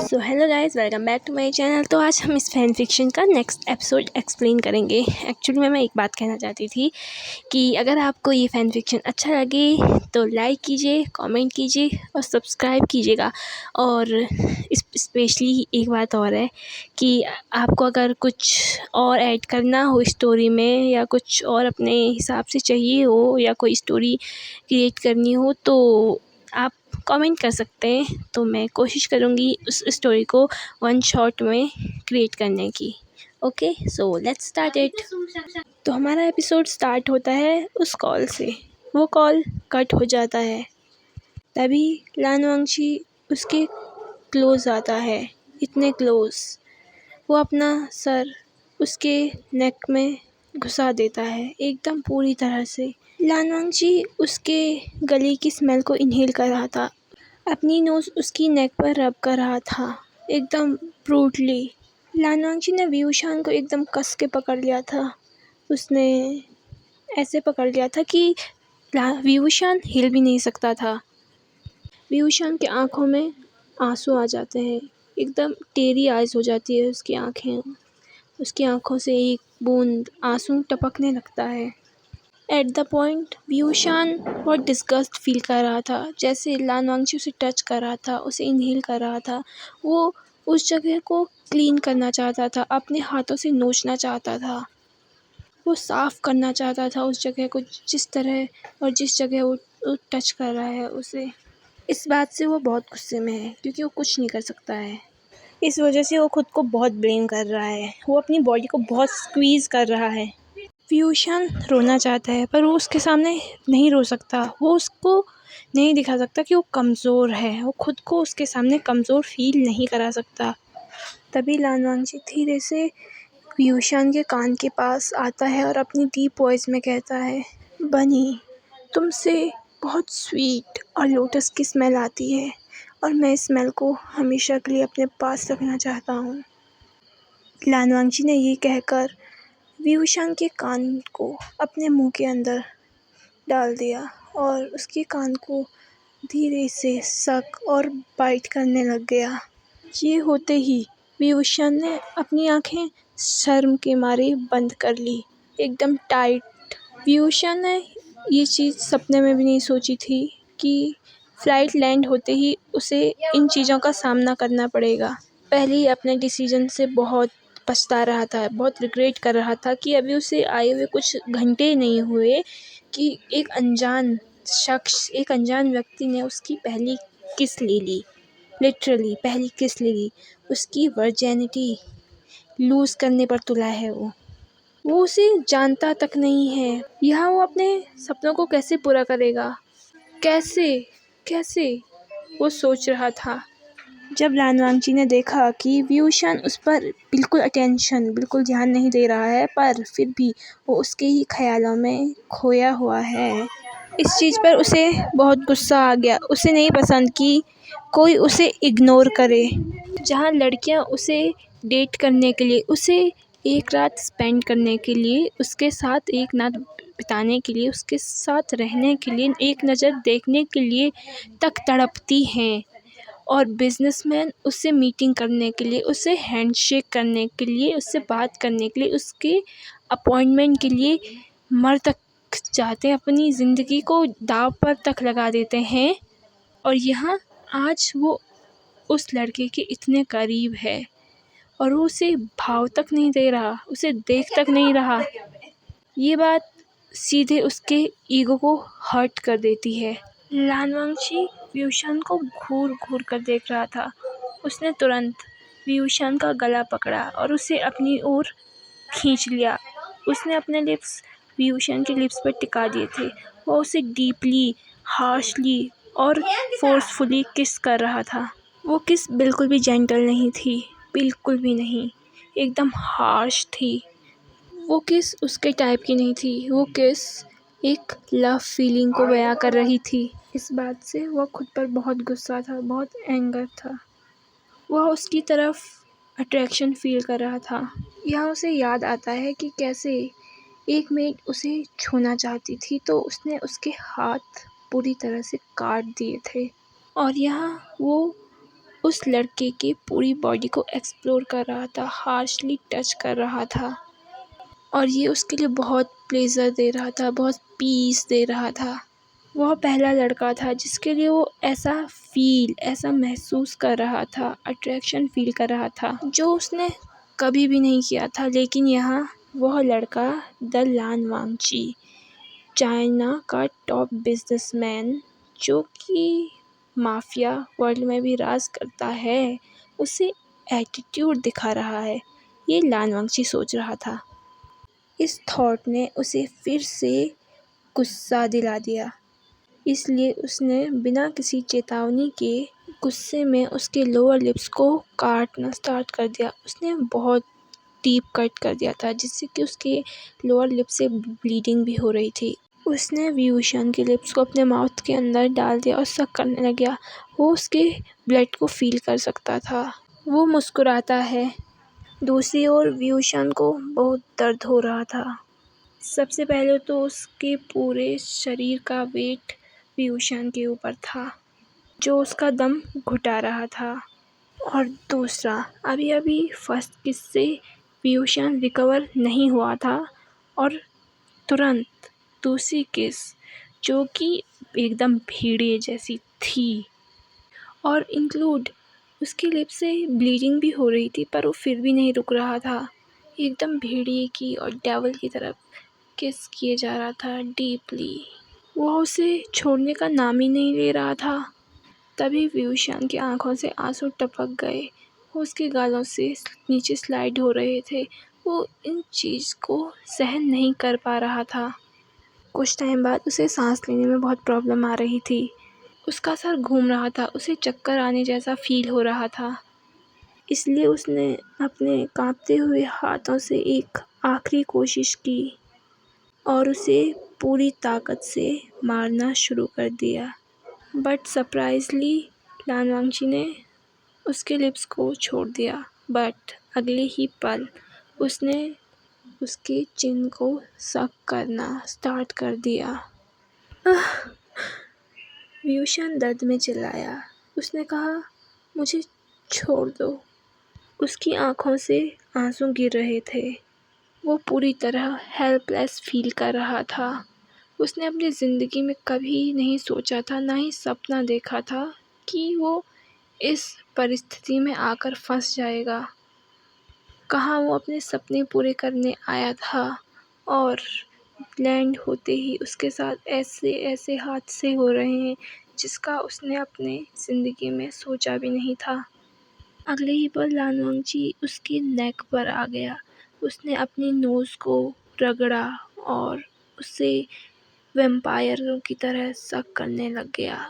So hello guys, welcome back to my channel. तो आज हम इस फैन फिक्शन का नेक्स्ट एपिसोड एक्सप्लेन करेंगे। एक्चुअली मैं एक बात कहना चाहती थी कि अगर आपको ये फैन फिक्शन अच्छा लगे तो लाइक कीजिए, कमेंट कीजिए और सब्सक्राइब कीजिएगा। और स्पेशली एक बात और है कि आपको अगर कुछ और ऐड करना हो स्टोरी में या कुछ और अपने हिसाब से चाहिए हो या कोई स्टोरी क्रिएट करनी हो तो आप कमेंट कर सकते हैं। तो मैं कोशिश करूँगी उस स्टोरी को वन शॉट में क्रिएट करने की। Okay, so let's start it. तो हमारा एपिसोड स्टार्ट होता है उस कॉल से। वो कॉल कट हो जाता है, तभी लानवांगची उसके क्लोज आता है, इतने क्लोज। वो अपना सर उसके नेक में घुसा देता है एकदम पूरी तरह से। लानवांगची उसके गले की स्मेल को इनहेल कर रहा था, अपनी नोज़ उसकी नेक पर रब कर रहा था एकदम ब्रूटली। लानवांगची ने व्यूशान को एकदम कस के पकड़ लिया था। उसने ऐसे पकड़ लिया था कि व्यूशान हिल भी नहीं सकता था। व्यूशान के आँखों में आंसू आ जाते हैं, एकदम टेरी आइज हो जाती है उसकी आँखें। उसकी आँखों से एक बूंद आंसू टपकने लगता है। एट द पॉइंट व्यूशान बहुत डिस्गस्ट फील कर रहा था, जैसे लानवांगची उसे टच कर रहा था, उसे इनहेल कर रहा था। वो उस जगह को क्लीन करना चाहता था, अपने हाथों से नोचना चाहता था, वो साफ़ करना चाहता था उस जगह को, जिस तरह और जिस जगह वो टच कर रहा है उसे। इस बात से वो बहुत गुस्से में है क्योंकि वो कुछ नहीं कर सकता है। इस वजह से वो खुद को बहुत ब्लेम कर रहा है, वो अपनी बॉडी को बहुत स्क्वीज़ कर रहा है। व्यूशान रोना चाहता है पर वो उसके सामने नहीं रो सकता। वो उसको नहीं दिखा सकता कि वो कमज़ोर है, वो खुद को उसके सामने कमज़ोर फील नहीं करा सकता। तभी लानवांगची धीरे से व्यूशान के कान के पास आता है और अपनी डीप वॉइस में कहता है, बनी, तुमसे बहुत स्वीट और लोटस की स्मेल आती है और मैं इस स्मेल को हमेशा के लिए अपने पास रखना चाहता हूँ। लानवांगची ने ये कहकर व्यूशान के कान को अपने मुंह के अंदर डाल दिया और उसके कान को धीरे से सक और बाइट करने लग गया। ये होते ही व्यूशान ने अपनी आंखें शर्म के मारे बंद कर ली, एकदम टाइट। व्यूशान ने ये चीज़ सपने में भी नहीं सोची थी कि फ़्लाइट लैंड होते ही उसे इन चीज़ों का सामना करना पड़ेगा। पहले ही अपने डिसीजन से बहुत पछता रहा था, बहुत रिग्रेट कर रहा था कि अभी उसे आए हुए कुछ घंटे नहीं हुए कि एक अनजान शख्स, एक अनजान व्यक्ति ने उसकी पहली किस ले ली। लिटरली पहली किस ले ली। उसकी वर्जिनिटी लूज़ करने पर तुला है वो उसे जानता तक नहीं है। यहाँ वो अपने सपनों को कैसे पूरा करेगा, कैसे कैसे वो सोच रहा था। जब लानवांगची ने देखा कि व्यूशान उस पर बिल्कुल ध्यान नहीं दे रहा है, पर फिर भी वो उसके ही ख्यालों में खोया हुआ है, इस चीज़ पर उसे बहुत गुस्सा आ गया। उसे नहीं पसंद कि कोई उसे इग्नोर करे। जहाँ लड़कियाँ उसे डेट करने के लिए, उसे एक रात स्पेंड करने के लिए, उसके साथ एक रात बिताने के लिए, उसके साथ रहने के लिए, एक नज़र देखने के लिए तक तड़पती हैं, और बिजनेसमैन उससे मीटिंग करने के लिए, उससे हैंडशेक करने के लिए, उससे बात करने के लिए, उसके अपॉइंटमेंट के लिए मर तक जाते हैं, अपनी ज़िंदगी को दांव पर तक लगा देते हैं। और यहाँ आज वो उस लड़के के इतने करीब है और वो उसे भाव तक नहीं दे रहा, उसे देख तक नहीं रहा। ये बात सीधे उसके ईगो को हर्ट कर देती है। लानवांगची व्यूशान को घूर घूर कर देख रहा था। उसने तुरंत व्यूशान का गला पकड़ा और उसे अपनी ओर खींच लिया। उसने अपने लिप्स व्यूशान के लिप्स पर टिका दिए थे। वो उसे डीपली, हार्शली और फोर्सफुली किस कर रहा था। वो किस बिल्कुल भी जेंटल नहीं थी, बिल्कुल भी नहीं, एकदम हार्श थी। वो किस उसके टाइप की नहीं थी। वो किस एक लव फीलिंग को बयां कर रही थी। इस बात से वह खुद पर बहुत गुस्सा था, बहुत एंगर था। वह उसकी तरफ अट्रैक्शन फील कर रहा था। यहाँ उसे याद आता है कि कैसे एक मेड उसे छूना चाहती थी तो उसने उसके हाथ पूरी तरह से काट दिए थे। और यहाँ वो उस लड़के के पूरी बॉडी को एक्सप्लोर कर रहा था, हार्शली टच कर रहा था और ये उसके लिए बहुत प्लेज़र दे रहा था, बहुत पीस दे रहा था। वह पहला लड़का था जिसके लिए वो ऐसा महसूस कर रहा था, अट्रैक्शन फ़ील कर रहा था, जो उसने कभी भी नहीं किया था। लेकिन यहाँ वह लड़का द लान वांगची, चाइना का टॉप बिजनेसमैन, जो कि माफिया वर्ल्ड में भी राज करता है, उसे एटीट्यूड दिखा रहा है, ये लान वांगची सोच रहा था। इस थॉट ने उसे फिर से गुस्सा दिला दिया, इसलिए उसने बिना किसी चेतावनी के गुस्से में उसके लोअर लिप्स को काटना स्टार्ट कर दिया। उसने बहुत डीप कट कर दिया था, जिससे कि उसके लोअर लिप से ब्लीडिंग भी हो रही थी। उसने व्यूशन के लिप्स को अपने माउथ के अंदर डाल दिया और सक करने लग गया। वो उसके ब्लड को फील कर सकता था। वो मुस्कुराता है। दूसरी ओर व्यूशन को बहुत दर्द हो रहा था। सबसे पहले तो उसके पूरे शरीर का वेट व्यूशन के ऊपर था, जो उसका दम घुटा रहा था। और दूसरा, अभी अभी फर्स्ट किस से व्यूशन रिकवर नहीं हुआ था और तुरंत दूसरी किस, जो कि एकदम भेड़िए जैसी थी और इंक्लूड उसके लिप से ब्लीडिंग भी हो रही थी, पर वो फिर भी नहीं रुक रहा था। एकदम भेड़िए की और डेविल की तरफ किस किए जा रहा था डीपली। वह उसे छोड़ने का नाम ही नहीं ले रहा था। तभी व्यूशन की आंखों से आंसू टपक गए। वो उसके गालों से नीचे स्लाइड हो रहे थे। वो इन चीज़ को सहन नहीं कर पा रहा था। कुछ टाइम बाद उसे सांस लेने में बहुत प्रॉब्लम आ रही थी। उसका सर घूम रहा था, उसे चक्कर आने जैसा फील हो रहा था। इसलिए उसने अपने कांपते हुए हाथों से एक आखिरी कोशिश की और उसे पूरी ताकत से मारना शुरू कर दिया। बट सरप्राइजली लान वांगची ने उसके लिप्स को छोड़ दिया। बट अगले ही पल उसने उसके चिन को सक करना स्टार्ट कर दिया। व्यूशन दर्द में चिल्लाया। उसने कहा, मुझे छोड़ दो। उसकी आंखों से आंसू गिर रहे थे। वो पूरी तरह हेल्पलेस फील कर रहा था। उसने अपनी ज़िंदगी में कभी नहीं सोचा था, ना ही सपना देखा था कि वो इस परिस्थिति में आकर फंस जाएगा। कहाँ वो अपने सपने पूरे करने आया था और लैंड होते ही उसके साथ ऐसे ऐसे हादसे हो रहे हैं जिसका उसने अपने ज़िंदगी में सोचा भी नहीं था। अगले ही पल लान वांगची उसकी नेक पर आ गया। उसने अपनी नोज़ को रगड़ा और उसे वैम्पायरों की तरह सक करने लग गया,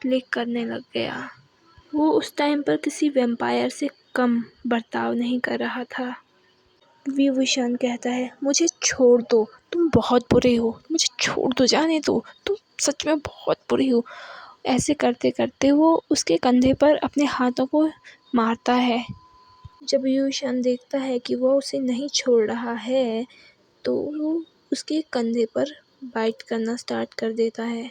लिक करने लग गया। वो उस टाइम पर किसी वैम्पायर से कम बर्ताव नहीं कर रहा था। विभूषण कहता है, मुझे छोड़ दो, तुम बहुत बुरे हो, मुझे छोड़ दो, जाने दो, तुम सच में बहुत बुरे हो। ऐसे करते करते वो उसके कंधे पर अपने हाथों को मारता है। जब विभूषण देखता है कि वो उसे नहीं छोड़ रहा है, तो वो उसके कंधे पर बाइट करना स्टार्ट कर देता है,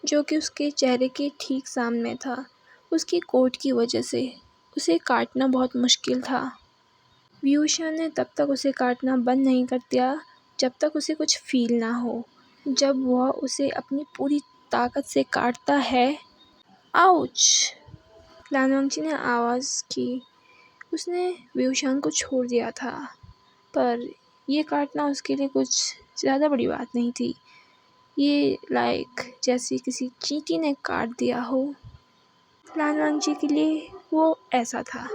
जो कि उसके चेहरे के ठीक सामने था। उसकी कोट की वजह से उसे काटना बहुत मुश्किल था। व्यूशन ने तब तक उसे काटना बंद नहीं कर दिया जब तक उसे कुछ फील ना हो। जब वह उसे अपनी पूरी ताकत से काटता है, आउच! लान वांगची ने आवाज़ की। उसने व्यूशन को छोड़ दिया था, पर ये काटना उसके लिए कुछ ज़्यादा बड़ी बात नहीं थी। ये जैसे किसी चींटी ने काट दिया हो। लान वांगची के लिए वो ऐसा था।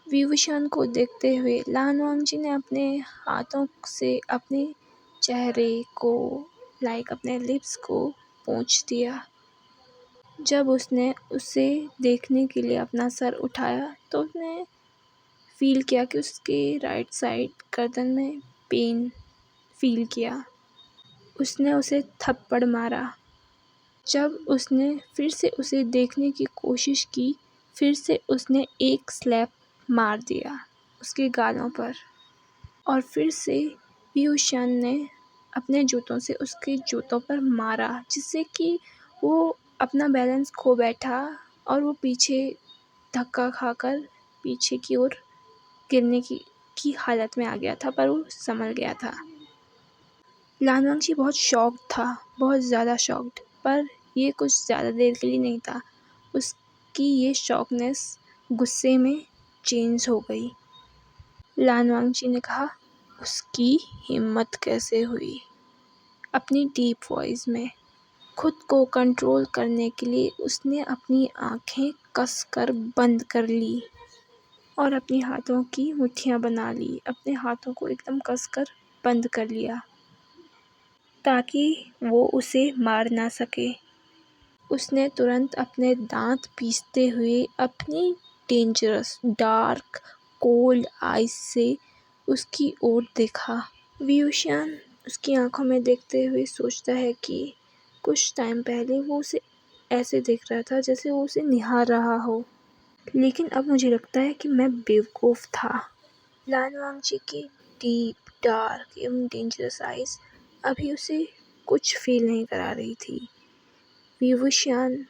विभूषण को देखते हुए लान वांगची ने अपने हाथों से अपने चेहरे को अपने लिप्स को पोंछ दिया। जब उसने उसे देखने के लिए अपना सर उठाया तो उसने फील किया कि उसके राइट साइड गर्दन में पेन फील किया। उसने उसे थप्पड़ मारा। जब उसने फिर से उसे देखने की कोशिश की, फिर से उसने एक स्लैप मार दिया उसके गालों पर और फिर से व्यूशन ने अपने जूतों से उसके जूतों पर मारा, जिससे कि वो अपना बैलेंस खो बैठा और वो पीछे धक्का खाकर पीछे की ओर गिरने की हालत में आ गया था, पर वो संभल गया था। लान वंगची बहुत शॉक्ड था, बहुत ज़्यादा शॉक्ड, पर ये कुछ ज़्यादा देर के लिए नहीं था। उसकी ये शॉकनेस गुस्से में चेंज हो गई। लान वंगची ने कहा, उसकी हिम्मत कैसे हुई? अपनी डीप वॉइस में खुद को कंट्रोल करने के लिए उसने अपनी आंखें कसकर बंद कर ली और अपने हाथों की मुट्ठियां बना ली। अपने हाथों को एकदम कसकर बंद कर लिया ताकि वो उसे मार ना सके। उसने तुरंत अपने दांत पीसते हुए अपनी डेंजरस, डार्क, कोल्ड आइज से उसकी ओर देखा। व्यूशियान उसकी आंखों में देखते हुए सोचता है कि कुछ टाइम पहले वो उसे ऐसे देख रहा था जैसे वो उसे निहार रहा हो, लेकिन अब मुझे लगता है कि मैं बेवकूफ़ था। लान वांगची की डीप, डार्क एवं डेंजरस आइज अभी उसे कुछ फील नहीं करा रही थी। व्यूशियान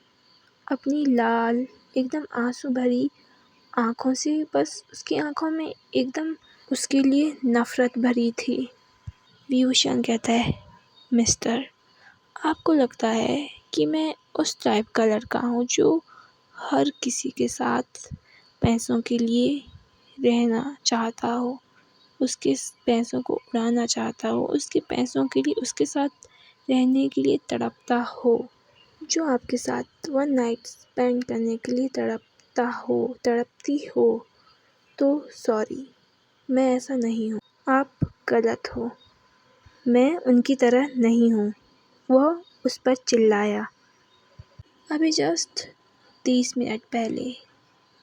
अपनी लाल, एकदम आंसू भरी आंखों से बस उसकी आंखों में एकदम उसके लिए नफरत भरी थी। व्यूशियान कहता है, मिस्टर, आपको लगता है कि मैं उस टाइप का लड़का हूँ जो हर किसी के साथ पैसों के लिए रहना चाहता हो, उसके पैसों को उड़ाना चाहता हो, उसके पैसों के लिए उसके साथ रहने के लिए तड़पता हो, जो आपके साथ वन नाइट स्पेंड करने के लिए तड़पता हो, तड़पती हो? तो सॉरी, मैं ऐसा नहीं हूँ। आप गलत हो। मैं उनकी तरह नहीं हूँ। वह उस पर चिल्लाया। अभी जस्ट 30 मिनट पहले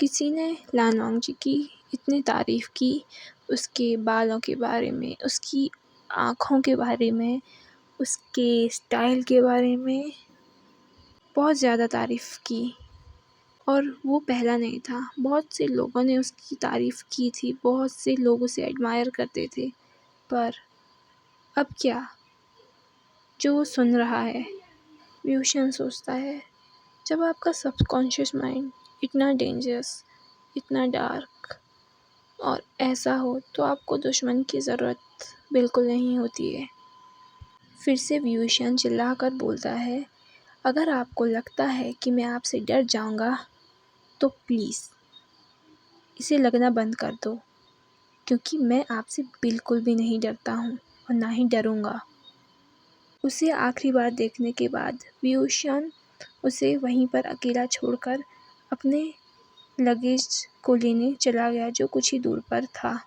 किसी ने लान वांगची की इतनी तारीफ़ की, उसके बालों के बारे में, उसकी आँखों के बारे में, उसके स्टाइल के बारे में बहुत ज़्यादा तारीफ़ की, और वो पहला नहीं था। बहुत से लोगों ने उसकी तारीफ़ की थी, बहुत से लोग उसे एडमायर करते थे, पर अब क्या जो वो सुन रहा है? व्यूशियन सोचता है, जब आपका सबकॉन्शियस माइंड इतना डेंजरस, इतना डार्क और ऐसा हो, तो आपको दुश्मन की ज़रूरत बिल्कुल नहीं होती है। फिर से व्यूशियन चिल्लाकर बोलता है, अगर आपको लगता है कि मैं आपसे डर जाऊंगा तो प्लीज़ इसे लगना बंद कर दो, क्योंकि मैं आपसे बिल्कुल भी नहीं डरता हूँ और ना ही डरूंगा। उसे आखिरी बार देखने के बाद व्यूशियन उसे वहीं पर अकेला छोड़कर अपने लगेज को लेने चला गया, जो कुछ ही दूर पर था।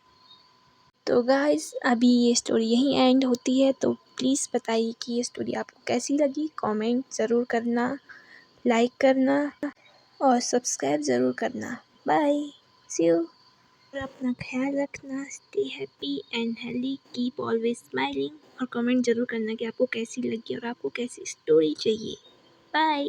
तो गाइस, अभी ये स्टोरी यहीं एंड होती है। तो प्लीज़ बताइए कि ये स्टोरी आपको कैसी लगी। कमेंट ज़रूर करना, लाइक करना और सब्सक्राइब ज़रूर करना। Bye, see you. और अपना ख्याल रखना। Stay happy and healthy, keep always smiling. और कमेंट ज़रूर करना कि आपको कैसी लगी और आपको कैसी स्टोरी चाहिए। बाय।